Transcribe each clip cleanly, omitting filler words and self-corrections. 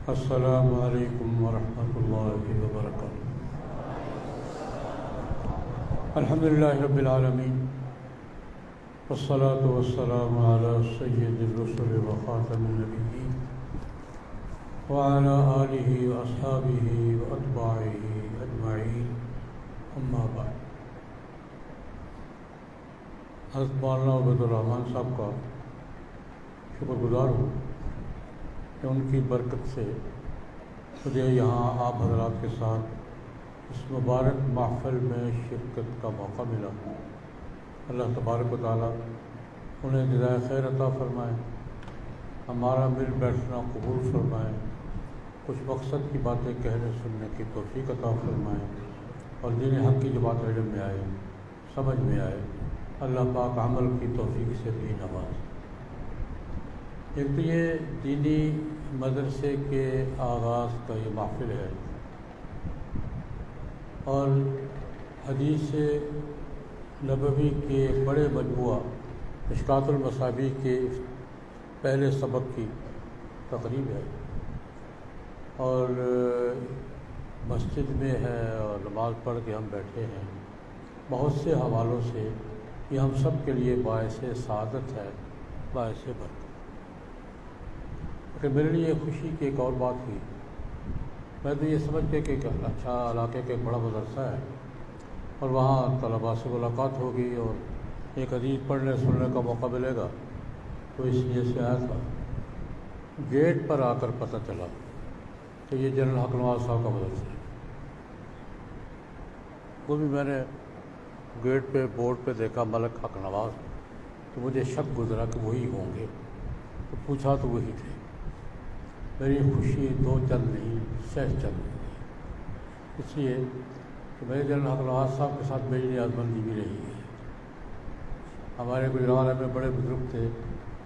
السلام علیکم ورحمۃ اللہ وبرکاتہ۔ الحمدللہ رب العالمین والصلاة والسلام علی سید الرسل وخاتم النبیین وعلی آلہ واصحابہ واتباعہ اجمعین، اما بعد۔ حضرت مولانا عبید الرحمن صاحب کا شکر گزار ہوں کہ ان کی برکت سے مجھے یہاں آپ حضرات کے ساتھ اس مبارک محفل میں شرکت کا موقع ملا۔ اللہ تبارک و تعالیٰ انہیں جزائے خیر عطا فرمائے، ہمارا مل بیٹھنا قبول فرمائے، کچھ مقصد کی باتیں کہنے سننے کی توفیق عطا فرمائے، اور دین حق کی جو بات علم میں آئے، سمجھ میں آئے، اللہ پاک عمل کی توفیق سے بھی نوازے۔ ایک تو یہ دینی مدرسے کے آغاز کا یہ محفل ہے، اور حدیث نبوی کے بڑے مجموعہ مشکوٰۃ المصابیح کے پہلے سبق کی تقریب ہے، اور مسجد میں ہے اور نماز پڑھ کے ہم بیٹھے ہیں۔ بہت سے حوالوں سے یہ ہم سب کے لیے باعث سعادت ہے، باعث برکت۔ کہ میرے لیے خوشی کی ایک اور بات ہوئی، میں تو یہ سمجھ کے کہ اچھا علاقے کا ایک بڑا مدرسہ ہے اور وہاں طلباء سے ملاقات ہوگی اور ایک حدیث پڑھنے سننے کا موقع ملے گا، تو اس لیے سے آیا تھا۔ گیٹ پر آ کر پتہ چلا کہ یہ جنرل حق نواز صاحب کا مدرسہ ہے۔ وہ بھی میں نے گیٹ پہ بورڈ پہ دیکھا ملک حق نواز، تو مجھے شک گزرا کہ وہی ہوں گے، تو پوچھا تو وہی تھے۔ میری خوشی دو چند نہیں، سہ چند نہیں، اس لیے کہ میرے جنرل حق نواز صاحب کے ساتھ میری نیازمندی بھی رہی ہے۔ ہمارے گجرات میں بڑے بزرگ تھے،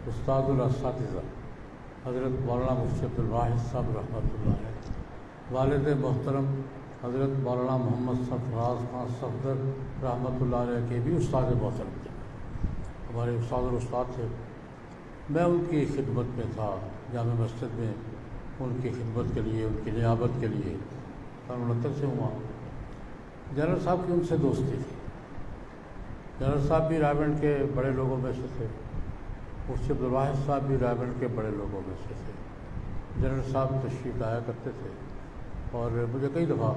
استاد الاساتذہ حضرت مولانا مفتی عبدالواحد صاحب رحمۃ اللہ علیہ، والد محترم حضرت مولانا محمد سرفراز خان صفدر رحمۃ اللہ علیہ کے بھی استاد محترم تھے، ہمارے استاد اور استاد تھے۔ میں ان کی خدمت میں تھا، جامع مسجد میں ان کی خدمت کے لیے، ان کی نیابت کے لیے 69 سے ہوا۔ جنرل صاحب کی ان سے دوستی تھی۔ جنرل صاحب بھی رائے کے بڑے لوگوں میں سے تھے، مفتی عبدالواحد صاحب بھی رائے کے بڑے لوگوں میں سے تھے۔ جنرل صاحب تشریف لایا کرتے تھے، اور مجھے کئی دفعہ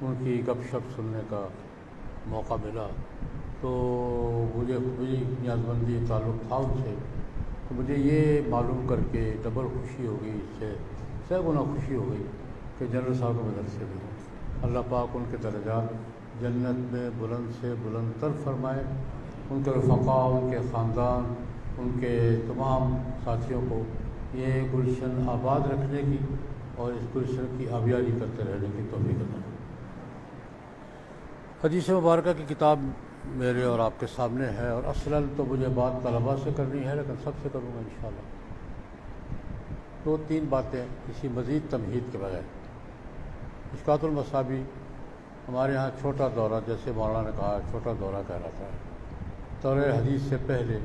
ان کی گپ شپ سننے کا موقع ملا، تو مجھے میری نیازمندی تعلق تھا ان سے، تو مجھے یہ معلوم کر کے ڈبل خوشی ہو گئی، اس سے 100 گنا خوشی ہو گئی کہ جنرل صاحب کے مدرسے میں اللہ پاک ان کے درجات جنت میں بلند سے بلند تر فرمائے، ان کے رفقاء، ان کے خاندان، ان کے تمام ساتھیوں کو یہ گلشن آباد رکھنے کی اور اس گلشن کی آبیاری کرتے رہنے کی توفیق عطا فرمائے۔ حدیث مبارکہ کی کتاب میرے اور آپ کے سامنے ہے، اور اصلاً تو مجھے بات طلباء سے کرنی ہے، لیکن سب سے کروں گا انشاءاللہ۔ 2-3 باتیں کسی مزید تمہید کے بغیر۔ مشکوٰۃ المصابیح ہمارے ہاں چھوٹا دورہ، جیسے مولانا نے کہا چھوٹا دورہ کہلاتا ہے۔ دورہ حدیث سے پہلے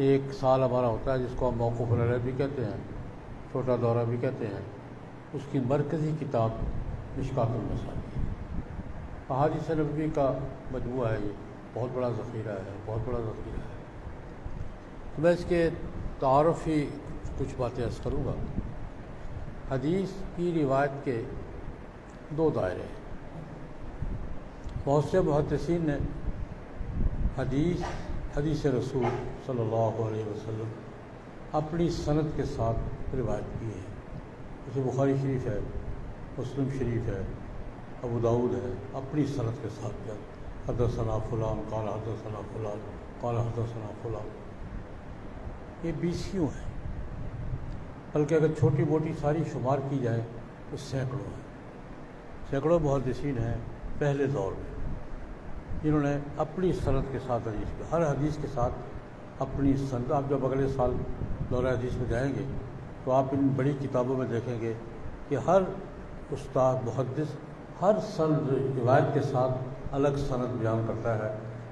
1 سال ہمارا ہوتا ہے، جس کو ہم موقوف العلیہ بھی کہتے ہیں، چھوٹا دورہ بھی کہتے ہیں۔ اس کی مرکزی کتاب مشکوٰۃ المصابیح، احادیث نبوی کا مجموعہ ہے۔ یہ بہت بڑا ذخیرہ ہے، بہت بڑا ذخیرہ ہے۔ تو میں اس کے تعارفی کچھ باتیں عرض کروں گا۔ حدیث کی روایت کے 2 دائرے ہیں۔ بہت سے محدثین نے حدیث رسول صلی اللہ علیہ وسلم اپنی سند کے ساتھ روایت کی ہے، جیسے بخاری شریف ہے، مسلم شریف ہے، ابو داؤد ہے، اپنی سند کے ساتھ جب حدثنا فلان قال حدثنا فلان قال حدثنا فلان۔ یہ 20 ہیں، بلکہ اگر چھوٹی موٹی ساری شمار کی جائے تو سینکڑوں ہیں۔ سینکڑوں محدثین ہیں پہلے دور میں، جنہوں نے اپنی سند کے ساتھ ہر حدیث کے ساتھ اپنی سند۔ آپ جب اگلے سال دورہ حدیث میں جائیں گے تو آپ ان بڑی کتابوں میں دیکھیں گے کہ ہر استاد محدث ہر سند روایت کے ساتھ الگ سند بیان کرتا ہے،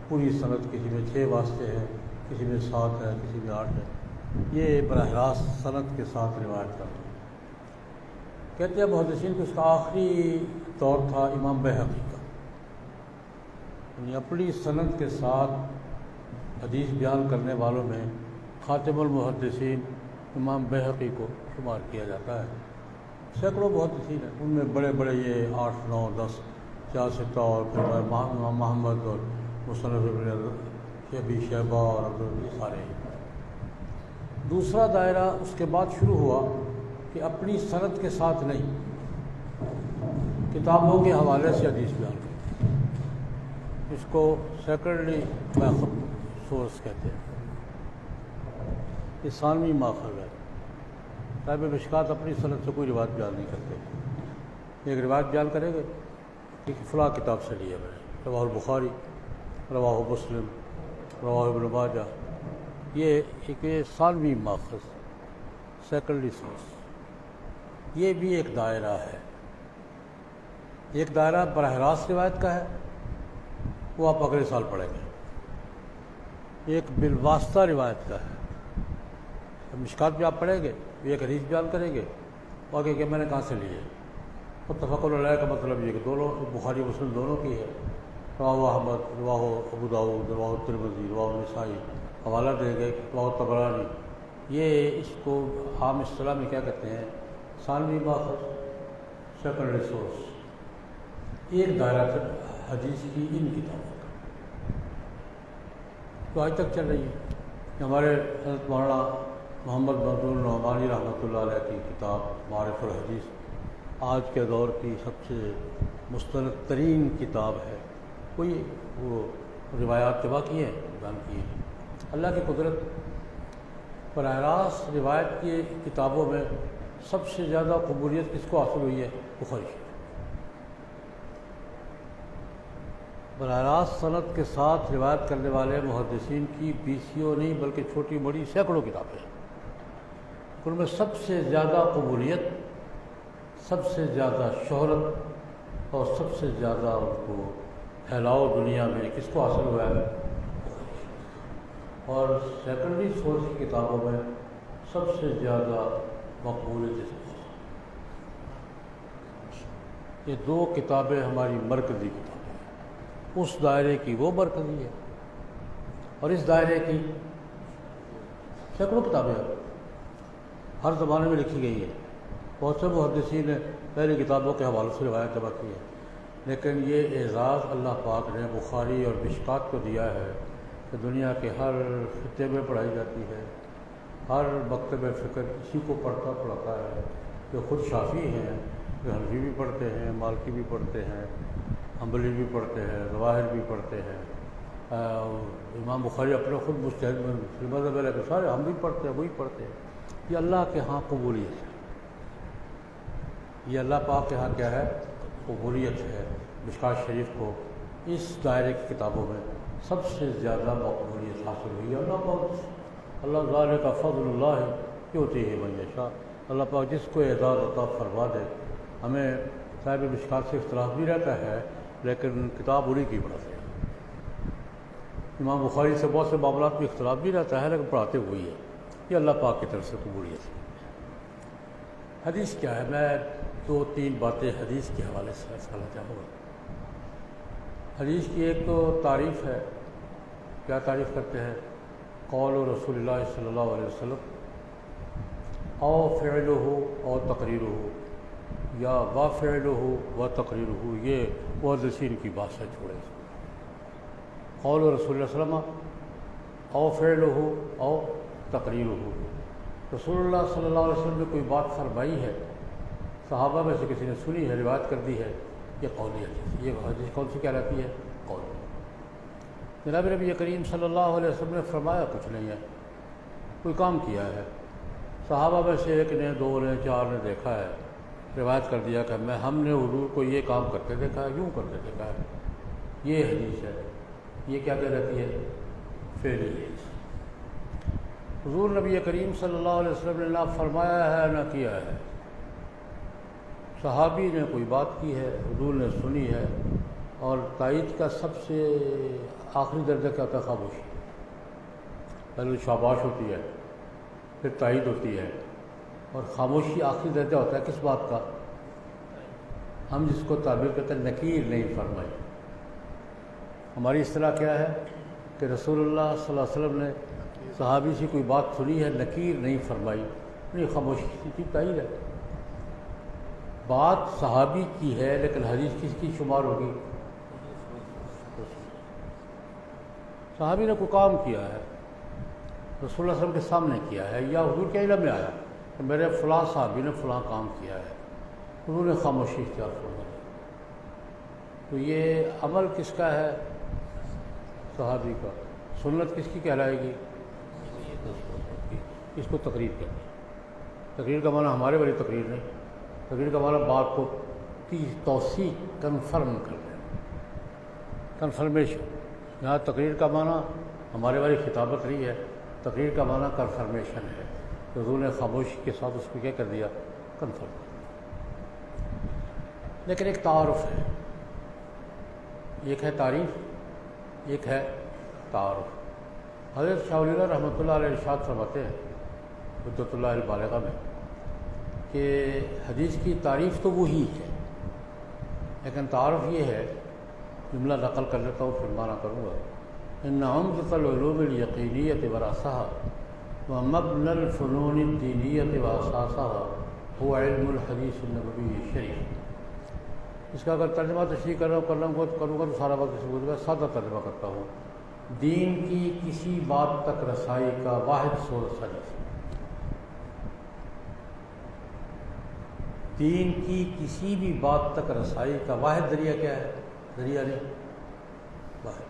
پوری سند، کسی میں 6 واسطے ہیں، کسی میں 7 ہے، کسی میں 8 ہے، یہ براہ راست سند کے ساتھ روایت کرتے ہیں۔ کہتے ہیں محدثین کو اس کا آخری دور تھا امام بہقی کا، یعنی اپنی سند کے ساتھ حدیث بیان کرنے والوں میں خاتم المحدثین امام بہقی کو شمار کیا جاتا ہے۔ سینکڑوں محدثین ہیں، ان میں بڑے بڑے یہ 8، 9، 10، 4 ستہ اور پھر امام محمد اور مصنف ابن ابی شیبہ اور یہ سارے ہیں۔ دوسرا دائرہ اس کے بعد شروع ہوا کہ اپنی سند کے ساتھ نہیں، کتابوں کے حوالے سے حدیث بیان کرتے ہیں، اس کو سیکنڈری سورس کہتے ہیں، یہ ثانوی ماخذ ہے۔ صاحب مشکات اپنی سند سے کوئی روایت بیان نہیں کرتے، ایک روایت بیان کریں گے کہ فلاں کتاب سے لیے میں نے، رواہ البخاری، رواہ مسلم، رواہ ابن ماجہ، یہ ایک ثانوی ماخذ، سیکنڈری سورس۔ یہ بھی ایک دائرہ ہے۔ ایک دائرہ براہ راست روایت کا ہے، وہ آپ اگلے سال پڑھیں گے۔ ایک بالواسطہ روایت کا ہے، مشکات بھی آپ پڑھیں گے، ایک حدیث بیان کریں گے اور کہ میں نے کہاں سے لی ہے۔ متفق علیہ کا مطلب یہ کہ دونوں بخاری مسلم دونوں کی ہے، رواہ احمد، رواہ ابو داؤد، رواہ ترمذی، رواہ نسائی، حوالہ دیں گے رواہ طبرانی۔ یہ اس کو عام اصطلاح میں کیا کہتے ہیں؟ ثانوی ماخذ، سیکنڈری سورس۔ ایک دائرہ حدیث کی ان کتابوں کا تو آج تک چل رہی ہے۔ ہمارے حضرت مولانا محمد بدر النعمانی رحمۃ اللہ علیہ کی کتاب معارف الحدیث آج کے دور کی سب سے مستند ترین کتاب ہے۔ کوئی وہ روایات جمع کی ہیں، بیان کی ہیں۔ اللہ کی قدرت، براہ راست روایت کی کتابوں میں سب سے زیادہ قبولیت کس کو حاصل ہوئی ہے؟ بخاری۔ براہ راست سند کے ساتھ روایت کرنے والے محدثین کی بیسیوں نہیں بلکہ چھوٹی بڑی سینکڑوں کتابیں ہیں، ان میں سب سے زیادہ قبولیت، سب سے زیادہ شہرت اور سب سے زیادہ ان کو پھیلاؤ دنیا میں کس کو حاصل ہوا ہے؟ اور سیکنڈری سورس کی کتابوں میں سب سے زیادہ مقبولیت اس کو۔ یہ دو کتابیں ہماری مرکزی کتابیں ہیں، اس دائرے کی وہ مرکزی ہے اور اس دائرے کی سینکڑوں کتابیں ہیں، ہر زمانے میں لکھی گئی ہے۔ بہت سے محدثین نے پہلی کتابوں کے حوالے سے روایت جمع کی ہے، لیکن یہ اعزاز اللہ پاک نے بخاری اور مشکات کو دیا ہے کہ دنیا کے ہر خطے میں پڑھائی جاتی ہے، ہر مکتب فکر اسی کو پڑھاتا ہے۔ جو خود شافعی ہیں، جو حنفی بھی پڑھتے ہیں، مالکی بھی پڑھتے ہیں، حنبلی بھی پڑھتے ہیں، ظواہر بھی پڑھتے ہیں، امام بخاری اپنے خود مجتہد مذہب ہے، لیکن سارے ہم بھی پڑھتے ہیں، وہی پڑھتے ہیں۔ یہ اللہ کے ہاں قبولیت ہے، یہ اللہ پاک کے ہاں کیا ہے؟ قبولیت ہے۔ مشکات شریف کو اس دائرے کی کتابوں میں سب سے زیادہ مقبولیت حاصل ہوئی ہے۔ اللہ پاک، اللہ ذالک فضل اللہ یؤتیہ من یشاء، اللہ پاک جس کو اعزاز عطا فرما دے۔ ہمیں صاحب مشکات سے اختلاف بھی رہتا ہے، لیکن کتاب انہی کی پڑھاتے ہیں۔ امام بخاری سے بہت سے معاملات میں اختلاف بھی رہتا ہے، لیکن پڑھاتے ہوئی ہے۔ یہ اللہ پاک کی طرف سے قبولیت ہے۔ حدیث کیا ہے؟ میں 2-3 باتیں حدیث کے حوالے سے کرنا چاہوں گا۔ حدیث کی ایک تو تعریف ہے، کیا تعریف کرتے ہیں؟ قول رسول اللہ صلی اللہ علیہ وسلم او فعلہ او تقریرہ، یا و فعلہ و تقریرہ، یہ محدثین کی بات سے چھوڑے۔ قول رسول اللہ صلی اللہ علیہ وسلم او فعلہ او تقریرہ، رسول اللہ صلی اللہ علیہ وسلم نے کوئی بات فرمائی ہے، صحابہ میں سے کسی نے سنی ہے، روایت کر دی ہے، یہ قولی حدیث۔ یہ حدیث کون سی کہلاتی ہے؟ قول۔ جناب نبی کریم صلی اللہ علیہ وسلم نے فرمایا کچھ نہیں ہے، کوئی کام کیا ہے، صحابہ میں سے 1 نے 2 نے 4 نے دیکھا ہے، روایت کر دیا کہ ہم نے حضور کو یہ کام کرتے دیکھا ہے، یوں کرتے دیکھا ہے، یہ حدیث ہے۔ یہ کیا کہلاتی ہے؟ فعلی حدیث۔ حضور نبی کریم صلی اللہ علیہ وسلم نے نہ فرمایا ہے نہ کیا ہے، صحابی نے کوئی بات کی ہے، حضور نے سنی ہے، اور تائید کا سب سے آخری درجہ کیا ہوتا ہے؟ خاموشی. پہلے شاباش ہوتی ہے، پھر تائید ہوتی ہے، اور خاموشی آخری درجہ ہوتا ہے کس بات کا؟ ہم جس کو تعبیر کرتے ہیں نکیر نہیں فرمائی. ہماری اصطلاح کیا ہے کہ رسول اللہ صلی اللہ علیہ وسلم نے صحابی سے کوئی بات سنی ہے، نکیر نہیں فرمائی، نہیں خاموشی کی تائید ہے. بات صحابی کی ہے لیکن حدیث کس کی شمار ہوگی؟ صحابی نے کوئی کام کیا ہے، رسول اللہ صلی اللہ علیہ وسلم کے سامنے کیا ہے، یا حضور کے علم میں آیا کہ میرے فلاں صحابی نے فلاں کام کیا ہے، انہوں نے خاموشی اختیار فرمائی. تو یہ عمل کس کا ہے؟ صحابی کا. سنت کس کی کہلائے گی؟ اس کو تقریر کہتے ہیں. تقریر کا معنی ہمارے والی تقریر نہیں، تقریر کا معنی بات کو توثیق کنفرم کر دیں، کنفرمیشن. یہاں تقریر کا معنی ہمارے والی خطابت نہیں ہے، تقریر کا معنی کنفرمیشن ہے. حضور نے خاموشی کے ساتھ اس کو کیا کر دیا؟ کنفرم. لیکن ایک تعارف ہے، ایک ہے تعریف، ایک ہے تعارف. حضرت شاہ ولی اللہ رحمۃ اللہ علیہ ارشاد فرماتے ہیں حجت اللہ البالغہ میں کہ حدیث کی تعریف تو وہی ہے، لیکن تعارف یہ ہے، جملہ نقل کر لیتا ہوں پھر معنی کروں گا. ان عمدۃ العلوم الیقینیۃ ورأسها ومبنى الفنون الدینیۃ واساسها هو علم الحدیث النبوی الشریف. اس کا اگر ترجمہ تشریح کروں گا تو سارا وقت اس کو سادہ ترجمہ کرتا ہوں. دین کی کسی بات تک رسائی کا واحد سورس حدیث. دین کی کسی بھی بات تک رسائی کا واحد ذریعہ کیا ہے؟ ذریعہ نہیں، واحد.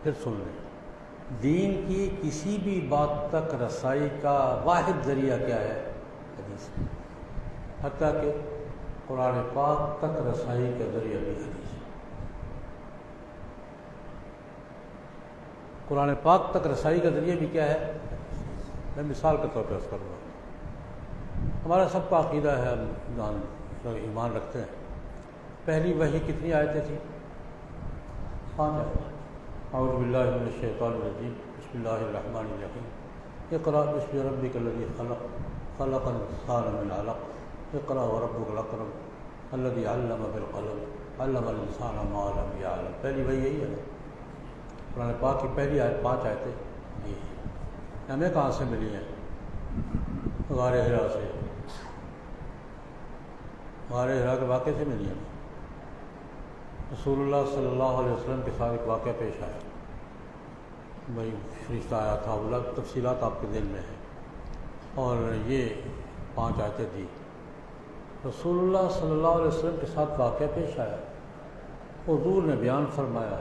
پھر سن لیں، دین کی کسی بھی بات تک رسائی کا واحد ذریعہ کیا ہے؟ حدیث. حتیٰ کہ قرآن پاک تک رسائی کا ذریعہ بھی حدیث. قرآن پاک تک رسائی کا ذریعہ بھی کیا ہے؟ میں مثال کے طور پہ عرض کروں گا. ہمارا سب کا عقیدہ ہے، ہم ایمان رکھتے ہیں. پہلی وحی کتنی آیتیں تھیں؟ 5 آیتیں. اعوذ باللہ من الشیطان الرجیم، بسم اللہ الرحمن الرحیم. اقرأ باسم ربک الذی خلق، خلق الانسان من علق، اقرأ وربک الاکرم الذی علم بالقلم، علم الانسان ما لم یعلم. پہلی وحی یہی ہے. قرآن پاک کی پہلی 5 آیتیں یہ ہیں. ہمیں کہاں سے ملی ہیں؟ غار حرا سے. غار حرا کے واقعے سے ملی ہیں. رسول اللہ صلی اللہ علیہ وسلم کے ساتھ ایک واقعہ پیش آیا. بھائی فرشتہ آیا تھا، وہ تفصیلات آپ کے ذہن میں ہیں. اور یہ 5 آیتیں دی. رسول اللہ صلی اللہ علیہ وسلم کے ساتھ واقعہ پیش آیا، حضور نے بیان فرمایا،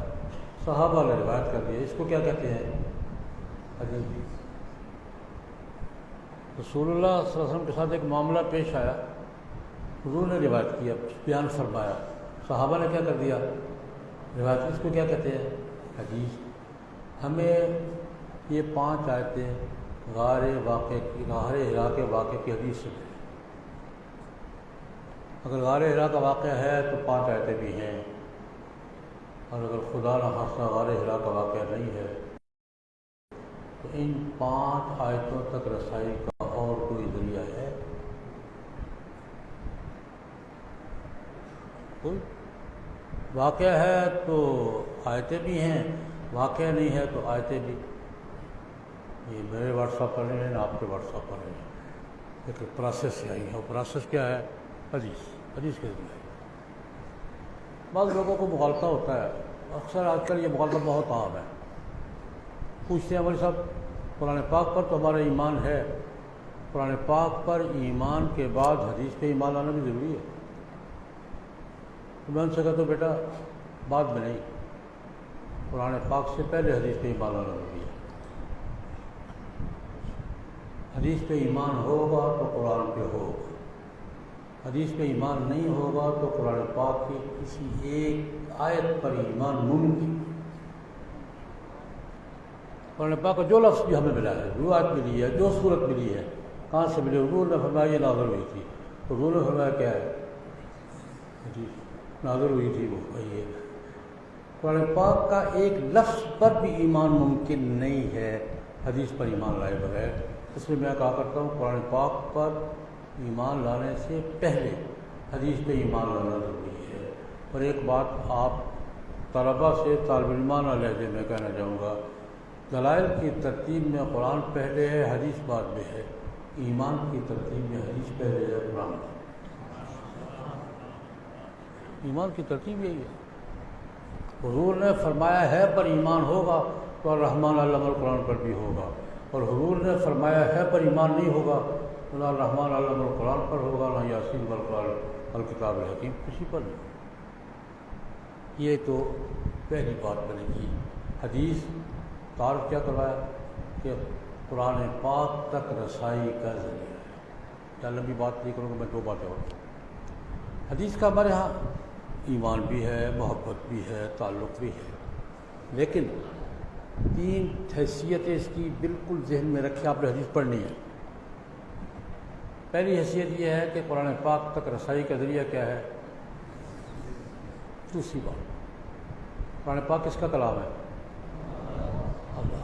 صحابہ نے روایت کر دیا. اس کو کیا کہتے ہیں؟ حدیث. رسول اللہ صلی اللہ علیہ وسلم کے ساتھ ایک معاملہ پیش آیا، حضور نے روایت کیا، بیان فرمایا، صحابہ نے کیا کر دیا؟ روایت. اس کو کیا کہتے ہیں؟ حدیث. ہمیں یہ 5 آیتیں غار حرا کے واقعے کی حدیث سے ملی. اگر غار حرا کا واقعہ ہے تو 5 آیتیں بھی ہیں، اور اگر خدا نخواستہ غار حرا کا واقعہ نہیں ہے تو ان 5 آیتوں تک رسائی کا اور کوئی ذریعہ ہے؟ کوئی. واقعہ ہے تو آیتیں بھی ہیں، واقعہ نہیں ہے تو آیتیں بھی. یہ میرے واٹس ایپ پر نہیں ہے، آپ کے واٹس ایپ پر نہیں ہے، ایک پروسیس سے آئی ہے. وہ پروسیس کیا ہے؟ حدیث. حدیث کے ذریعے. بعض لوگوں کو مغالطہ ہوتا ہے، اکثر آج کل یہ مغالطہ بہت عام ہے. پوچھتے ہیں ہمارے صاحب قرآن پاک پر تو ہمارا ایمان ہے، قرآن پاک پر ایمان کے بعد حدیث پہ ایمان لانا بھی ضروری ہے. تو میں ان سے کہتا ہوں بیٹا بعد میں نہیں، قرآن پاک سے پہلے حدیث پہ ایمان لانا ضروری ہے. حدیث پہ ایمان ہوگا تو قرآن پہ ہوگا. حدیث پہ ایمان نہیں ہوگا تو قرآن پاک کی کسی ایک آیت پر ایمان ممکن. قرآن پاک کا جو لفظ بھی ہمیں ملا ہے، جو آیت ملی ہے، جو صورت ملی ہے، کہاں سے ملی؟ حضور نے فرمایا یہ نازل ہوئی تھی. حضور نے فرمایا کیا ہے؟ حدیث. نازل ہوئی تھی وہ یہ قرآن پاک کا ایک لفظ پر بھی ایمان ممکن نہیں ہے حدیث پر ایمان لائے بغیر. اس لیے میں کہا کرتا ہوں قرآن پاک پر ایمان لانے سے پہلے حدیث پہ ایمان لانا ضروری ہے. اور ایک بات آپ طلباء سے طالب علمانہ لہجے میں کہنا چاہوں گا، دلائل کی ترتیب میں قرآن پہلے ہے، حدیث بعد میں ہے. ایمان کی ترتیب میں حدیث پہلے ہے، قرآن. ایمان کی ترتیب یہی ہے. حضور نے فرمایا ہے پر ایمان ہوگا تو الرحمن علم القرآن پر بھی ہوگا، اور حضور نے فرمایا ہے پر ایمان نہیں ہوگا تو نہ الرحمن علم القرآن پر ہوگا نہ یاسین والقرآن الکتاب الحکیم، کسی پر نہیں. یہ تو پہلی بات بنے گی. حدیث تعارف کیا کروایا کہ قرآن پاک تک رسائی کا ذریعہ ہے. کیا لمبی بات نہیں کروں گا میں، دو باتیں اور. حدیث کا ہمارے یہاں ایمان بھی ہے، محبت بھی ہے، تعلق بھی ہے، لیکن تین حیثیتیں اس کی بالکل ذہن میں رکھیں. آپ نے حدیث پڑھنی ہے. پہلی حیثیت یہ ہے کہ قرآن پاک تک رسائی کا ذریعہ کیا ہے. دوسری بات، قرآن پاک کس کا کلام ہے؟ اللہ.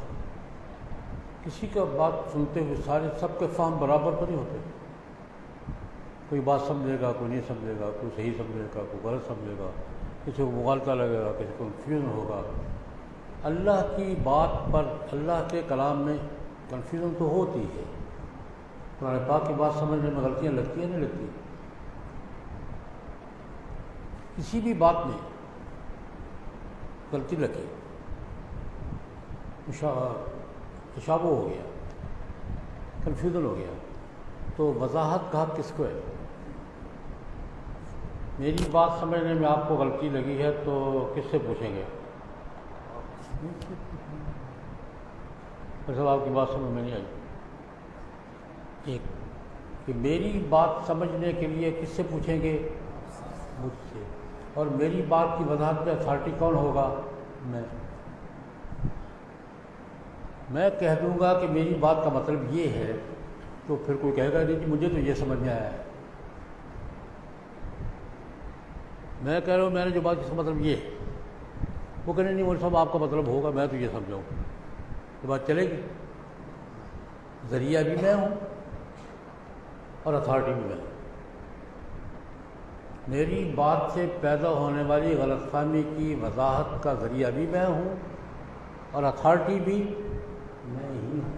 کسی کا بات سنتے ہوئے سارے سب کے فہم برابر تو نہیں ہوتے. کوئی بات سمجھے گا، کوئی نہیں سمجھے گا، کوئی صحیح سمجھے گا، کوئی غلط سمجھے گا، کسی کو مغالطہ لگے گا، کسی کو کنفیوژن ہوگا. اللہ کی بات پر، اللہ کے کلام میں کنفیوژن تو ہوتی ہے. قرآن پاک کی بات سمجھنے میں غلطیاں لگتی ہیں نہیں لگتی؟ کسی بھی بات میں غلطی لگی، تشابہ ہو گیا، کنفیوژن ہو گیا، تو وضاحت کا حق کس کو ہے؟ میری بات سمجھنے میں آپ کو غلطی لگی ہے تو کس سے پوچھیں گے؟ صاحب آپ کی بات سمجھ میں نہیں آئی. ایک کہ میری بات سمجھنے کے لیے کس سے پوچھیں گے؟ مجھ سے. اور میری بات کی وضاحت میں اتھارٹی کون ہوگا؟ میں کہہ دوں گا کہ میری بات کا مطلب یہ ہے تو پھر کوئی کہے گا نہیں کہ مجھے تو یہ سمجھ میں آیا ہے. میں کہہ رہا ہوں میں نے جو بات اس کا مطلب یہ ہے، وہ کہنے نہیں مولوی صاحب آپ کا مطلب ہوگا، میں تو یہ سمجھاؤں. یہ بات چلے گی؟ ذریعہ بھی میں ہوں اور اتھارٹی بھی میں ہوں. میری بات سے پیدا ہونے والی غلط فہمی کی وضاحت کا ذریعہ بھی میں ہوں اور اتھارٹی بھی میں ہی ہوں.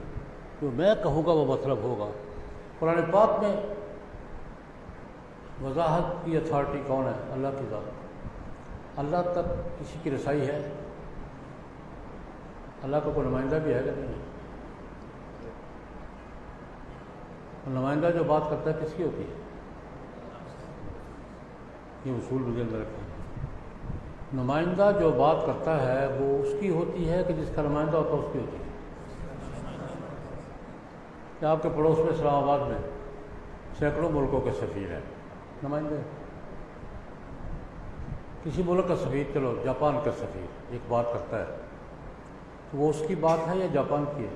جو میں کہوں گا وہ مطلب ہوگا. قرآن پاک میں وضاحت کی اتھارٹی کون ہے؟ اللہ کی ذات. اللہ تک کسی کی رسائی ہے؟ اللہ کا کوئی نمائندہ بھی ہے کہ نہیں؟ نمائندہ جو بات کرتا ہے کس کی ہوتی ہے؟ یہ اصول مجھے اندر رکھا ہے. نمائندہ جو بات کرتا ہے وہ اس کی ہوتی ہے کہ جس کا نمائندہ ہوتا ہے اس کی ہوتی ہے. کہ آپ کے پڑوس میں اسلام آباد میں سینکڑوں ملکوں کے سفیر ہیں، نمائندے. کسی ملک کا سفیر، چلو جاپان کا سفیر ایک بات کرتا ہے تو وہ اس کی بات ہے یا جاپان کی ہے؟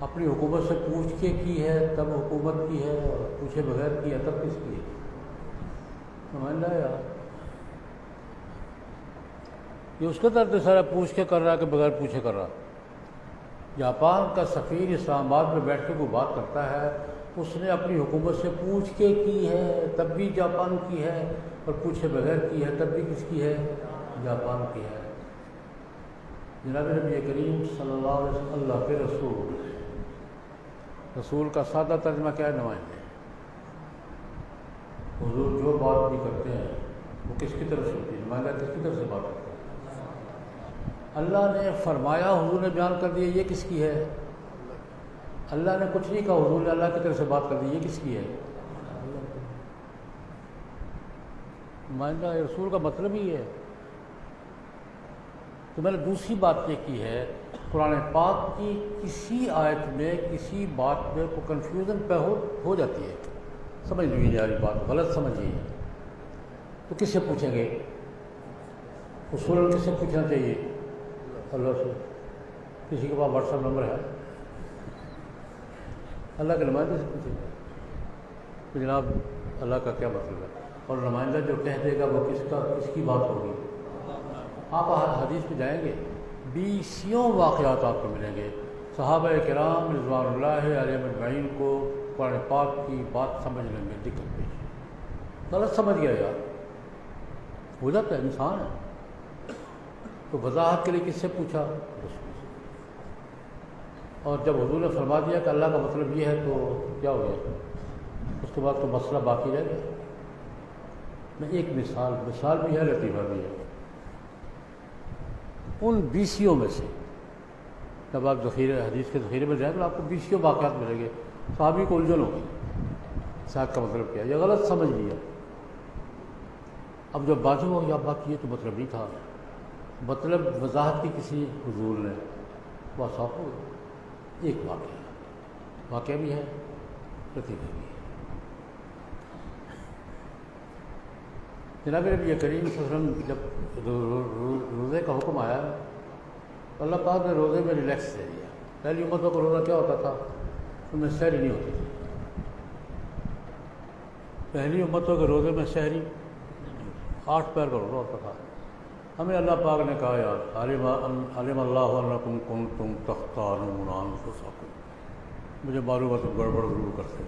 اپنی حکومت سے پوچھ کے کی ہے تب حکومت کی ہے، اور پوچھے بغیر کی ہے تب کس کی ہے؟ نمائندہ ہے یار. یہ اس کا درد سارا پوچھ کے کر رہا ہے کہ بغیر پوچھے کر رہا. جاپان کا سفیر اسلام آباد میں بیٹھ کے کوئی بات کرتا ہے، اس نے اپنی حکومت سے پوچھ کے کی ہے تب بھی جاپان کی ہے، اور پوچھے بغیر کی ہے تب بھی کس کی ہے؟ جاپان کی ہے. جناب نبی کریم صلی اللہ علیہ وسلم اللہ کے رسول کا سادہ ترجمہ کیا ہے؟ نمائندے. حضور جو بات بھی کرتے ہیں وہ کس کی طرف سے ہوتی ہے؟ نمائندہ کس کی طرف سے بات کرتا ہے؟ اللہ نے فرمایا، حضور نے بیان کر دیا، یہ کس کی ہے؟ اللہ نے کچھ نہیں کہا، حضور نے اللہ کی طرف سے بات کر دی، یہ کس کی ہے؟ نمائندہ رسول کا مطلب ہی ہے. تو میں نے دوسری بات یہ کی ہے، قرآن پاک کی کسی آیت میں کسی بات میں کوئی کنفیوژن پہ ہو جاتی ہے، سمجھ لیجیے یاری بات غلط سمجھیے، تو کس سے پوچھیں گے؟ اصول کس سے پوچھنا چاہیے؟ اللہ سے. کسی کے پاس واٹس ایپ نمبر ہے؟ اللہ کے نمائندے سے پوچھیں گے کہ جناب اللہ کا کیا مطلب ہے. اور نمائندہ جو کہہ دے گا وہ کس کی بات ہوگی؟ آپ حدیث پہ جائیں گے، 20 واقعات آپ کو ملیں گے صحابہ کرام رضوان اللہ علیہم اجمعین کو قرآن پاک کی بات سمجھنے میں دقت پیش، غلط سمجھ گیا یار، ہو جاتا ہے، انسان ہے۔ تو وضاحت کے لیے کس سے پوچھا؟ رسول سے۔ اور جب حضور نے فرما دیا کہ اللہ کا مطلب یہ ہے تو کیا ہو گیا؟ اس کے بعد تو مسئلہ باقی رہ گیا۔ میں ایک مثال بھی ہے، لطیفہ بھی ہے۔ ان 20 میں سے جب آپ حدیث کے ذخیرے میں جائیں تو آپ کو 20 واقعات ملیں گے، صحابی کو الجھن ہوگی، صاحب کا مطلب کیا، یہ غلط سمجھ لیا۔ اب جب باتیں ہو یا بات یہ تو مطلب نہیں تھا، مطلب وضاحت کی کسی حضور نے، بس آپ کو ایک واقعہ بھی ہے، لطیفہ بھی ہے۔ جناب نبی کریم صلی اللہ علیہ وسلم جب روزے کا حکم آیا تو اللہ پاک نے روزے میں ریلیکس دے دیا۔ پہلی امتوں کا روزہ کیا ہوتا تھا؟ ان میں سحری نہیں ہوتی تھی، پہلی امتوں کے روزے میں سحری 8 پیر کا روزہ ہوتا تھا۔ ہمیں اللہ پاک نے کہا یار علم اللہ انکم کنتم تختارون انفسکم، مجھے معلوم ہے تم گڑبڑ ضرور کرتے،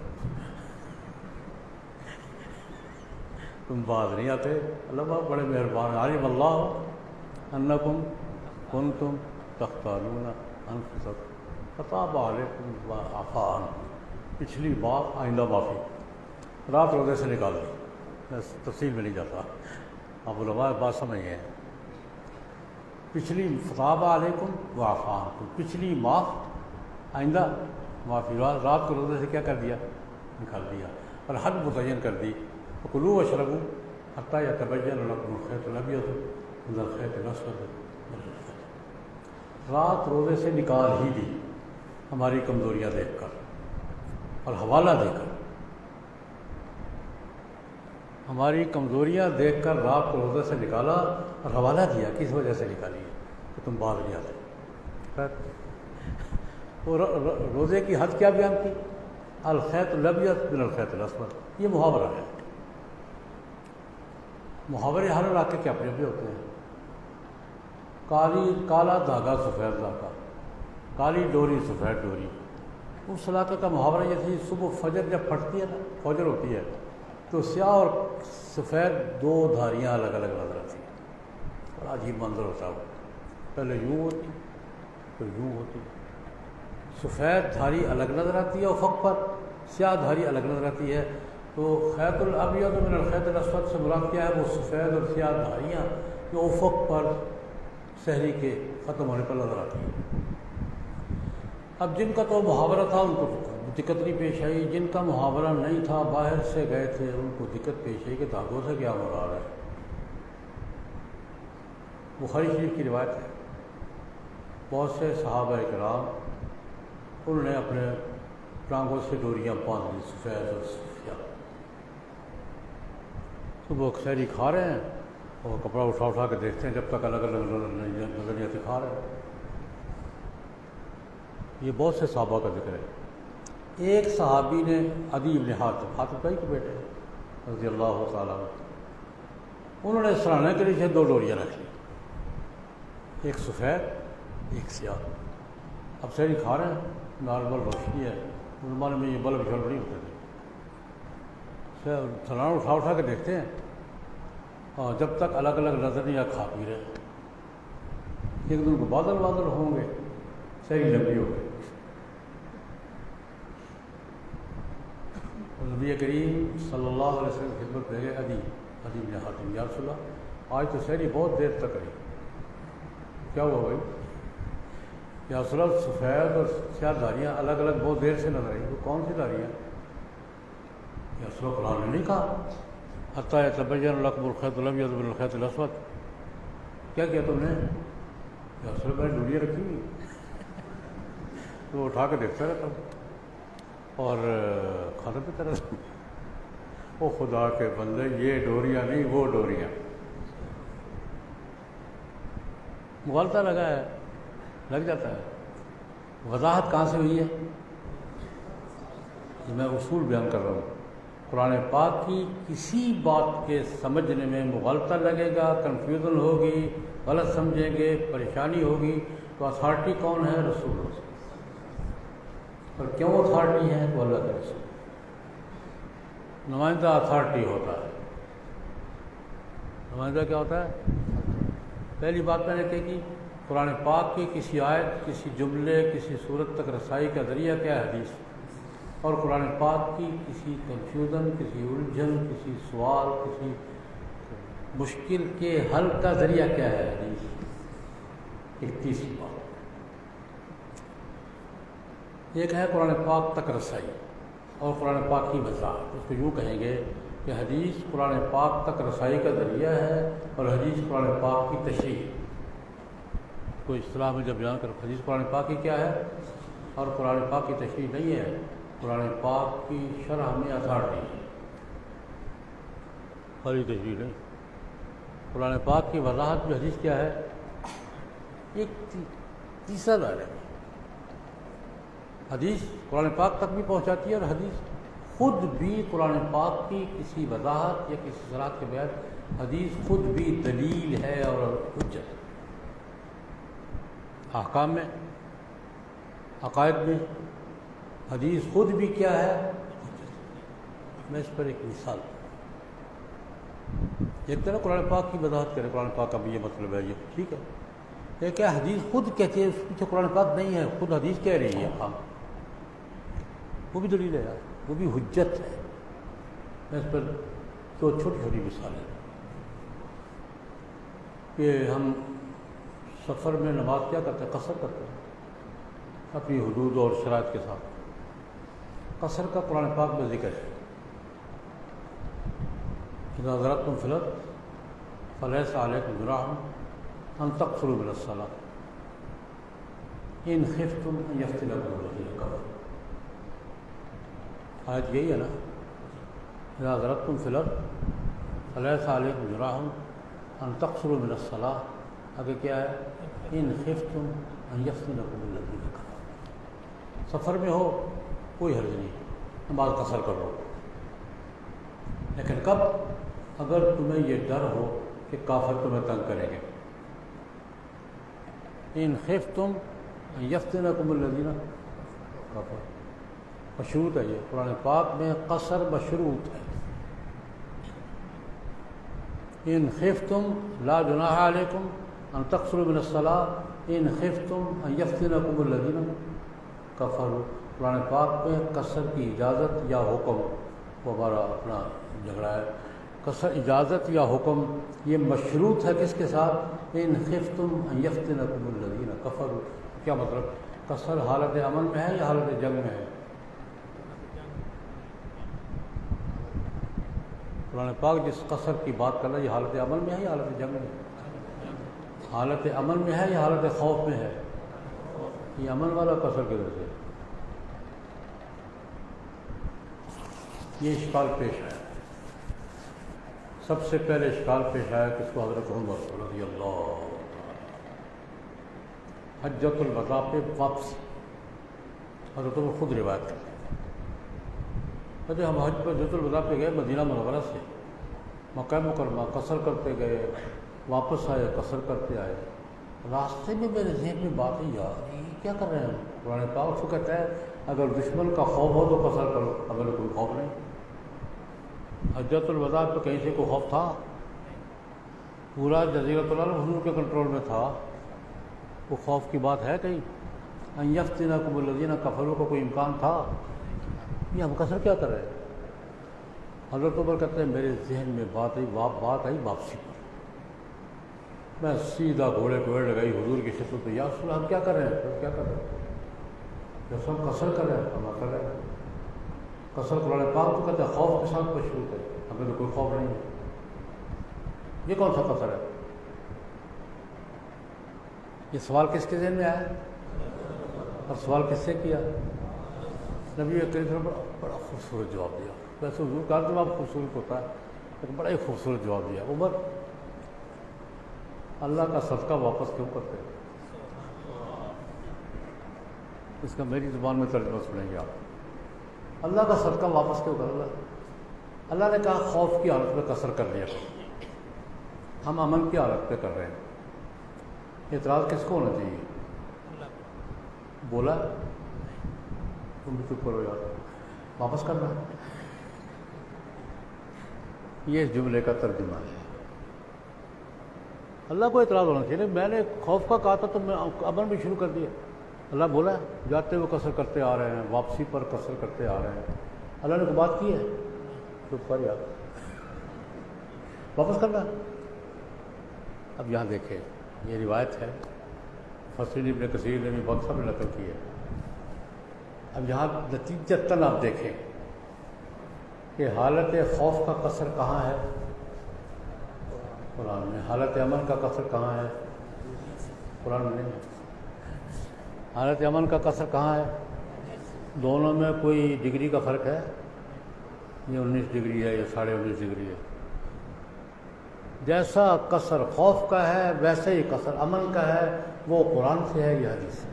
تم بات نہیں آتے۔ اللہ پاک بڑے مہربان ہیں، علم اللہ انکم کنتم تختارون انفسکم فتاب علیکم وعفا عنکم، پچھلی بات آئندہ معافی، رات روزے سے نکال دی، میں تفصیل میں نہیں جاتا، آپ علماء بات سمجھ گئے ہیں۔ پچھلی فتاب علیکم وعفا عنکم، پچھلی معاف آئندہ معافی، رات کو روزے سے کیا کر دیا؟ نکال دیا، اور حد متعین کر دی، فکلوا واشربوا حتی یتبین لکم الخیط الابیض من الخیط الاسود من الفجر، رات روزے سے نکال ہی دی ہماری کمزوریاں دیکھ کر اور حوالہ دے کر، ہماری کمزوریاں دیکھ کر رات کو روزے سے نکالا اور حوالہ دیا، کس وجہ سے نکالی ہے کہ تم باز نہیں آتے۔ اور روزے کی حد کیا بیان کی؟ الخیط الابیض من الخیط الاسود، یہ محاورہ ہے۔ محاورے ہر علاقے کے اپنے اپنے ہوتے ہیں۔ کالا دھاگا سفید دھاگا، کالی ڈوری سفید ڈوری، اس علاقے کا محاورہ یہ تھی، صبح فجر جب پھٹتی ہے نا، فجر ہوتی ہے تو سیاہ اور سفید 2 دھاریاں الگ الگ نظر آتی ہیں، بڑا عجیب منظر ہوتا ہے، پہلے یوں ہوتی پھر یوں ہوتی، سفید دھاری الگ نظر آتی ہے افق پر، سیاہ دھاری الگ نظر آتی ہے۔ تو خیط الابیض من الخیط الاسود سے مراد کیا ہے؟ وہ سفید اور سیاہ دھاریاں جو افق پر سحری کے ختم ہونے پر نظر آتی ہیں۔ اب جن کا تو محاورہ تھا ان کو دقت نہیں پیش آئی، جن کا محاورہ نہیں تھا، باہر سے گئے تھے، ان کو دقت پیش آئی کہ دھاگوں سے کیا مراد ہے۔ بخاری شریف کی روایت ہے، بہت سے صحابہ کرام انہوں نے اپنے ٹانگوں سے ڈوریاں باندھ لی، سفید اور سیاہ، صبح سحری کھا رہے ہیں اور کپڑا اٹھا کے دیکھتے ہیں، جب تک الگ الگ نظر نہیں آتے کھا رہے ہیں۔ یہ بہت سے صحابہ کا ذکر ہے۔ ایک صحابی نے عدی بن حاتم بھائی کے بیٹے رضی اللہ تعالیٰ عنہ، انہوں نے سرانے کے لیے 2 ڈوریاں رکھ لی، ایک سفید ایک سیاہ۔ اب سحری کھا رہے ہیں، نارمل روشنی ہے، اس زمانے میں یہ بلب جھل نہیں ہوتے تھے، سرانا اٹھا کے دیکھتے ہیں، اور جب تک الگ الگ نظر نہیں آ کھا پی رہے، ایک دن کو بادل ہوں گے، سحری لمبی ہو گئی۔ نبی کریم صلی اللہ علیہ وسلم کی خدمت میں گئے عدی بن حاتم، یا رسول اللہ آج تو سحری بہت دیر تک رہی، کیا ہوا بھائی؟ یا رسول اللہ سفید اور سیاہ دھاریاں الگ الگ بہت دیر سے نظر آئی، وہ کون سی دھاریاں؟ یا رسول اللہ قرآن نے نہیں کہا حتی یتبین لکم الخیط الابیض من الخیط الاسود؟ کیا کیا تم نے؟ یا رسول اللہ میں نے ڈوریاں رکھی ہوئی، تو اٹھا کے دیکھتا رہتا ہوں اور کھانا پیتا رہتا ہوں۔ او خدا کے بندے، یہ ڈوریاں نہیں وہ ڈوریاں، مغالطہ لگ جاتا ہے۔ وضاحت کہاں سے ہوئی ہے؟ میں اصول بیان کر رہا ہوں، قرآن پاک کی کسی بات کے سمجھنے میں مغالطہ لگے گا، کنفیوژن ہوگی، غلط سمجھیں گے، پریشانی ہوگی، تو اتھارٹی کون ہے؟ رسول اللہ۔ اور کیوں اتھارٹی ہے؟ تو اللہ کے رسول، نمائندہ اتھارٹی ہوتا ہے۔ نمائندہ کیا ہوتا ہے؟ پہلی بات میں نے کہی کہ قرآن پاک کی کسی آیت، کسی جملے، کسی صورت تک رسائی کا ذریعہ کیا ہے؟ حدیث۔ اور قرآن پاک کی کسی کنفیوژن، کسی الجھن، کسی سوال، کسی مشکل کے حل کا ذریعہ کیا ہے؟ حدیث۔ ایک تیسری بات، ایک ہے قرآن پاک تک رسائی اور قرآن پاک کی وضاحت۔ اس کو یوں کہیں گے کہ حدیث قرآن پاک تک رسائی کا ذریعہ ہے اور حدیث قرآن پاک کی تشریح۔ کوئی اصطلاح میں جب بیان کر، حدیث قرآن پاک کی کیا ہے اور قرآن پاک کی تشریح نہیں ہے، قرآن پاک کی شرح میں اتھارٹی ہے، خالی تشریح نہیں۔ قرآن پاک کی وضاحت میں حدیث کیا ہے؟ ایک تیسرا دائرہ ہے۔ حدیث قرآن پاک تک بھی پہنچاتی ہے اور حدیث خود بھی قرآن پاک کی کسی وضاحت یا کسی صراحت کے بغیر حدیث خود بھی دلیل ہے اور حجت۔ احکام میں، عقائد میں حدیث خود بھی کیا ہے؟ میں اس پر ایک مثال، ایک طرح قرآن پاک کی وضاحت کرے، قرآن پاک کا بھی یہ مطلب ہے، یہ ٹھیک ہے۔ یہ کیا حدیث خود کہتی ہے، اس پیچھے قرآن پاک نہیں ہے، خود حدیث کہہ رہی ہے، ہاں وہ بھی دلیل ہے یار، وہ بھی حجت ہے۔ میں اس پر دو چھوٹی چھوٹی مثالیں کہ ہم سفر میں نماز کیا کرتے ہیں؟ قصر کرتے ہیں اپنی حدود اور شرائط کے ساتھ۔ قصر کا قرآن پاک میں ذکر ہے، اذا ضربتم فی الارض فلیس علیکم جناح ان تقصروا من الصلاۃ ان خفتم ان یفتنکم الذین کفروا۔ آیت یہی ہے نا، اذا ضربتم فی الارض فلیس علیکم جناح ان تقصروا من الصلاۃ، آگے کیا ہے؟ ان خفتم ان یفتنکم الذین کفروا۔ سفر میں ہو کوئی حرج نہیں، نماز قصر کر لو، لیکن کب؟ اگر تمہیں یہ ڈر ہو کہ کافر تمہیں تنگ کریں گے۔ ان خفتم ان یفتنکم الذین کفروا، مشروط ہے یہ قرآن پاک میں، قصر مشروط ہے۔ ان خفتم لا جناح علیکم ان تقصروا من الصلاۃ ان خفتم ان یفتنکم الذین کفروا۔ قرآن پاک میں قصر کی اجازت یا حکم، وہ ہمارا اپنا جھگڑا ہے، قصر اجازت یا حکم یہ مشروط ہے کس کے ساتھ؟ ان خفتم ان یفتنکم الذین کفروا۔ کیا مطلب؟ قصر حالت امن میں ہے یا حالت جنگ میں ہے؟ قرآن پاک جس قصر کی بات کر رہا ہے یہ حالت امن میں ہے یا حالت جنگ میں ہے؟ حالت امن میں ہے یا حالت خوف میں ہے؟ یہ امن والا قصر کی وجہ سے یہ اشکال پیش آیا۔ سب سے پہلے اشکال پیش آیا کس کو؟ حضرت عمر رضی اللہ حجۃ الوداع پہ واپسی، حضرت عمر خود روایت کرتے ہیں، کہتے ہم حج پر حجۃ الوداع پہ گئے مدینہ منورہ سے، مکہ مکرمہ قصر کرتے گئے، واپس آئے قصر کرتے آئے، راستے میں میرے ذہن میں بات ہے یار یہ کیا کر رہے ہیں؟ قرآن پاک اس کو کہتا ہے اگر دشمن کا خوف ہو تو قصر کرو، اگر کوئی خوف نہیں۔ حجۃ الوداع پہ کہیں سے کوئی خوف تھا؟ پورا جزیرۃ العرب حضور کے کنٹرول میں تھا، وہ خوف کی بات ہے کہیں؟ ان یفتنکم الذین کفروا کا کوئی امکان تھا؟ یہ ہم قصر کیا کر رہے ہیں؟ حضرت عمر کہتے ہیں میرے ذہن میں بات آئی واپسی پر، میں سیدھا گھوڑے کو ایڑ لگائی حضور کی خدمت میں، یا رسول اللہ ہم کیا کر رہے ہیں؟ کیا کر رہے ہیں؟ جب ہم قصر کر رہے ہیں ہم کر رہے ہیں قصر۔ قرآن پاک تو کہتے ہیں خوف کے ساتھ مشروط ہے، ہمیں تو کوئی خوف نہیں ہے، یہ کون سا قصر ہے؟ یہ سوال کس کے ذہن میں آیا اور سوال کس سے کیا؟ نبی کریم صلی اللہ علیہ وسلم بڑا خوبصورت جواب دیا۔ ویسے حضور کا جواب خوبصورت ہوتا ہے لیکن بڑا ہی خوبصورت جواب دیا۔ عمر اللہ کا صدقہ واپس کیوں کرتے ہیں؟ اس کا میری زبان میں ترجمہ سنیں گے آپ، اللہ کا صدقہ واپس کیوں کر؟ اللہ اللہ نے کہا خوف کی حالت میں قصر کر لیا، ہم امن کی حالت پہ کر رہے ہیں۔ اعتراض کس کو ہونا چاہیے؟ بولا تم بھی چپ کرو یار، واپس کرنا۔ یہ اس جملے کا ترجمہ ہے۔ اللہ کو اعتراض ہونا چاہیے، میں نے خوف کا کہا تھا تو میں امن بھی شروع کر دیا۔ اللہ بولا ہے جاتے ہوئے قصر کرتے آ رہے ہیں، واپسی پر قصر کرتے آ رہے ہیں۔ اللہ نے کوئی بات کی ہے؟ چپ کر یار، واپس کرنا۔ اب یہاں دیکھیں، یہ روایت ہے، مفسرین ابن کثیر نے بھی بہت سب نے نقل کی ہے۔ اب یہاں نتیجتاً آپ دیکھیں کہ حالت خوف کا قصر کہاں ہے قرآن میں، حالت امن کا قصر کہاں ہے قرآن میں نہیں ہے۔ حالت امن کا قصر کہاں ہے؟ دونوں میں کوئی ڈگری کا فرق ہے؟ یہ 19 ڈگری ہے یا 19.5 ڈگری ہے۔ جیسا قصر خوف کا ہے ویسے ہی قصر امن کا ہے، وہ قرآن سے ہے یا حدیث سے۔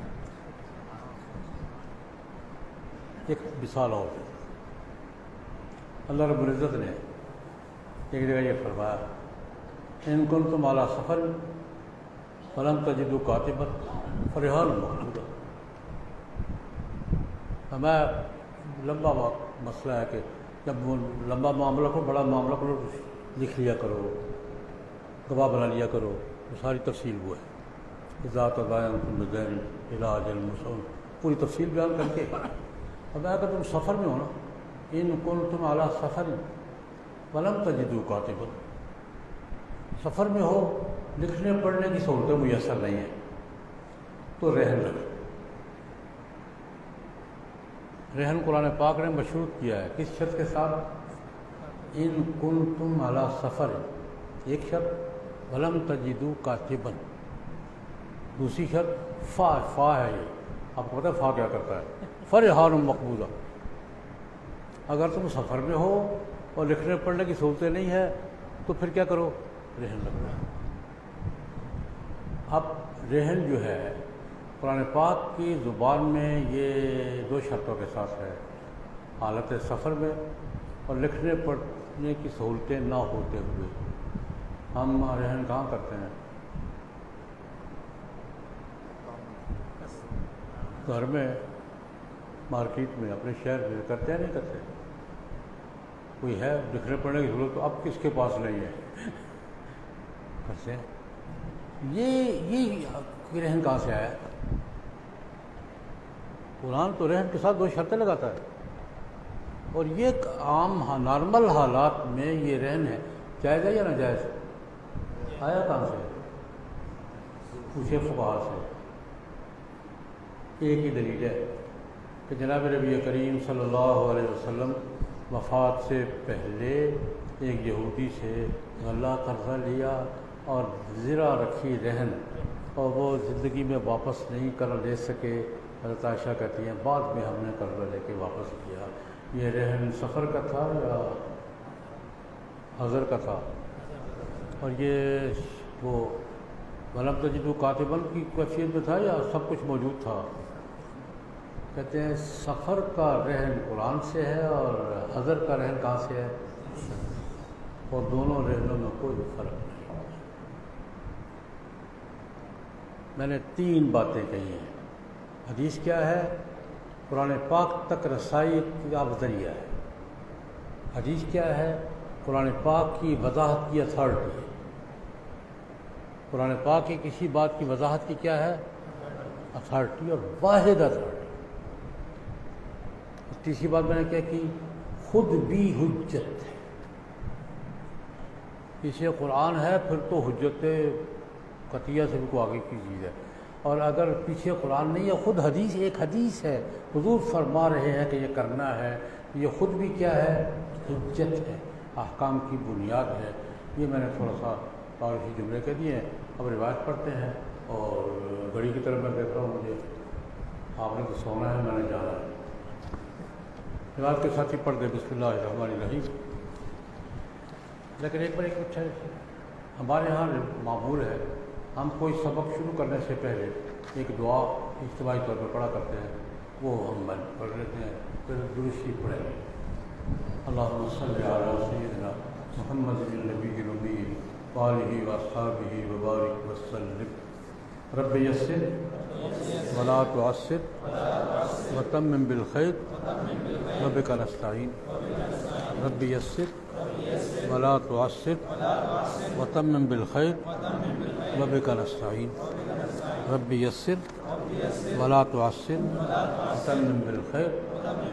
ایک مثال اور، اللہ رب العزت نے ایک جگہ یہ فرمایا ان کنتم علی سفر فلم تجدوا کاتبا فرہان مقبوضہ۔ ہمیں لمبا مسئلہ ہے کہ جب وہ لمبا معاملہ کرو، بڑا معاملہ کرو، لکھ لیا کرو، گواہ بنا لیا کرو، وہ ساری تفصیل وہ ہے ذات تداینتم بدین الی اجل مسمى، پوری تفصیل بیان کر کے۔ اب اگر تم سفر میں ہو نا، ان کنتم علی سفر ولم تجدوا کاتبا، سفر میں ہو، لکھنے پڑھنے کی سہولتیں میسر نہیں ہیں، تو رہن لگو۔ رہن قرآن پاک نے مشروط کیا ہے کس شرط کے ساتھ؟ ان کنتم علی سفر، ایک شرط ولم تجدوا کاتبا، دوسری شرط فا ہے۔ یہ آپ کو پتہ ہے فا کیا کرتا ہے؟ فرحان مقبوضہ۔ اگر تم سفر میں ہو اور لکھنے پڑھنے کی سہولتیں نہیں ہے تو پھر کیا کرو؟ رہن لگو۔ اب رہن جو ہے قرآن پاک کی زبان میں یہ 2 شرطوں کے ساتھ ہے، حالت سفر میں اور لکھنے پڑھنے کی سہولتیں نہ ہوتے ہوئے۔ ہم رہن کہاں کرتے ہیں؟ گھر میں، مارکیٹ میں، اپنے شہر میں کرتے ہیں نہیں کرتے؟ کوئی ہے لکھنے پڑھنے کی ضرورت تو اب کس کے پاس نہیں ہے، کرتے ہیں۔ یہ رہن کہاں سے آیا؟ قرآن تو رہن کے ساتھ 2 شرطیں لگاتا ہے، اور یہ عام نارمل حالات میں یہ رہن ہے، جائز ہے یا ناجائز؟ آیا کہاں سے؟ پوچھے فقہا سے۔ ایک ہی دلیل ہے کہ جناب نبی کریم صلی اللہ علیہ وسلم وفات سے پہلے ایک یہودی سے غلہ قرضہ لیا اور زرہ رکھی رہن، اور وہ زندگی میں واپس نہیں کر لے سکے۔ حضرت عائشہ کہتی ہیں بعد میں ہم نے قرضہ لے کے واپس کیا۔ یہ رہن سفر کا تھا یا حضر کا تھا؟ اور یہ وہ ولم تجدوا کاتبا کی کیفیت میں تھا یا سب کچھ موجود تھا؟ کہتے ہیں سفر کا رہن قرآن سے ہے اور حضر کا رہن کہاں سے ہے؟ اور دونوں رہنوں میں کوئی فرق نہیں۔ میں نے 3 باتیں کہی ہیں۔ حدیث کیا ہے؟ قرآن پاک تک رسائی کا ذریعہ ہے۔ حدیث کیا ہے؟ قرآن پاک کی وضاحت کی اتھارٹی ہے۔ قرآن پاک کی کسی بات کی وضاحت کی کیا ہے؟ اتھارٹی، اور واحد اتھارٹی۔ تیسری بات میں نے کیا کی؟ خود بھی حجت ہے۔ اسے قرآن ہے پھر تو حجت قطعیہ سے بھی کوئی آگے کی چیز ہے، اور اگر پیچھے قرآن نہیں ہے، خود حدیث، ایک حدیث ہے، حضور فرما رہے ہیں کہ یہ کرنا ہے، یہ خود بھی کیا ہے؟ حجت ہے، احکام کی بنیاد ہے۔ یہ میں نے تھوڑا سا تاریخی جملے کہہ دیے ہیں۔ اب روایت پڑھتے ہیں، اور گھڑی کی طرف میں دیکھ رہا ہوں، مجھے آپ نے تو سونا ہے، میں نے جانا ہے۔ روایت کے ساتھ ہی پڑھ دیں بسم اللہ الرحمن الرحیم۔ لیکن ایک بار ایک اچھا ہمارے یہاں معمول ہے، ہم کوئی سبق شروع کرنے سے پہلے ایک دعا اجتماعی طور پر پڑھا کرتے ہیں، وہ ہم پڑھ لیتے ہیں، پھر درود شریف پڑھیں گے۔ اللهم صل على سيدنا محمد النبي الأمي وآله وأصحابه وبارك وسلم. رب يسر ولا تعسر وتمم بالخير وبك نستعين. رب يسر ولا تعسر وتمم بالخير وبك نستعين. رب يسر ولا تعسر وتمم بالخير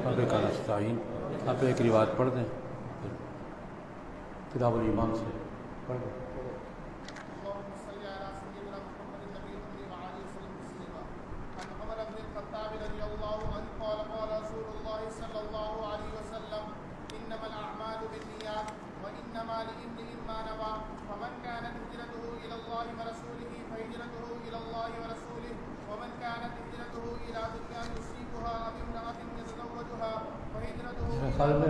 وبك نستعين. آپ ایک روایت پڑھ دیں کتاب الایمان سے پڑھ دیں. خیال میں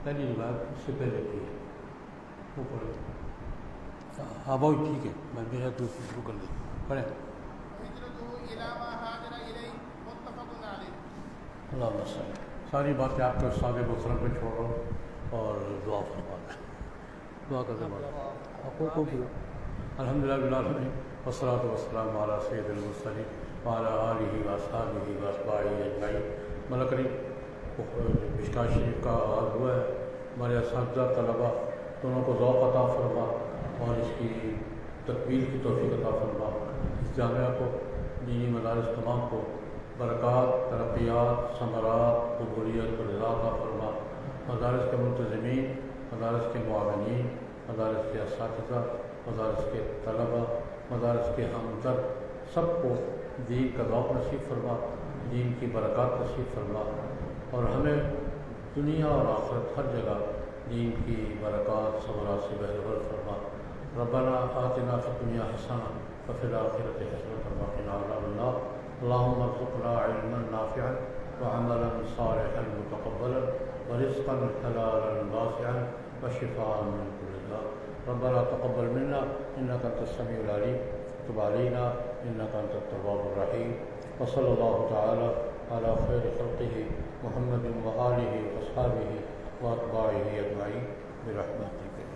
پہلی روایت اس سے پہلے کی ہے وہ پڑھیں. ہاں بھائی ٹھیک ہے میں میرا دوسری شروع کر دیں پڑھیں. اللہ صلی ساری باتیں آپ کے استاد محترم پہ چھوڑ رہا ہوں اور دعا فرما دیں. دعا کرتے بعد آپ کو الحمد للہ بالعالمین والصلاۃ والسلام علی سید المرسلین وعلی آلہ واصحابہ واتباعہ اجمعین. مولا کریم مشکوٰۃ شریف کا آغاز ہوا ہے. ہمارے اساتذہ طلباء دونوں کو ذوق عطا فرما اور اس کی تکمیل کی توفیق عطا فرما. اس جامعہ کو دینی مدارس تمام کو برکات ترقیات ثمرات قبولیت و رضا عطا فرما. مدارس کے منتظمین مدارس کے معاونین مدارس کے اساتذہ مدارس کے طلباء مدارس کے ہمدرد سب کو دین کا ذوق نصیب فرما دین کی برکات نصیب فرما اور ہمیں دنیا اور آخرت ہر جگہ دین کی برکات ثمرات سے بہرور فرما. ربنا آتنا فی الدنیا حسنہ وفی الآخرۃ حسنۃ وقنا عذاب النار. اللهم ارزقنا علما نافعا وعملا صالحا متقبلا ورزقا حلالا واسعا وشفاء من كل داء. ربنا تقبل منا انك انت السميع العليم وتب علينا انك انت التواب الرحيم. وصلى الله تعالى على خير خلقه محمد وآله وأصحابه وأتباعه أجمعين برحمتك.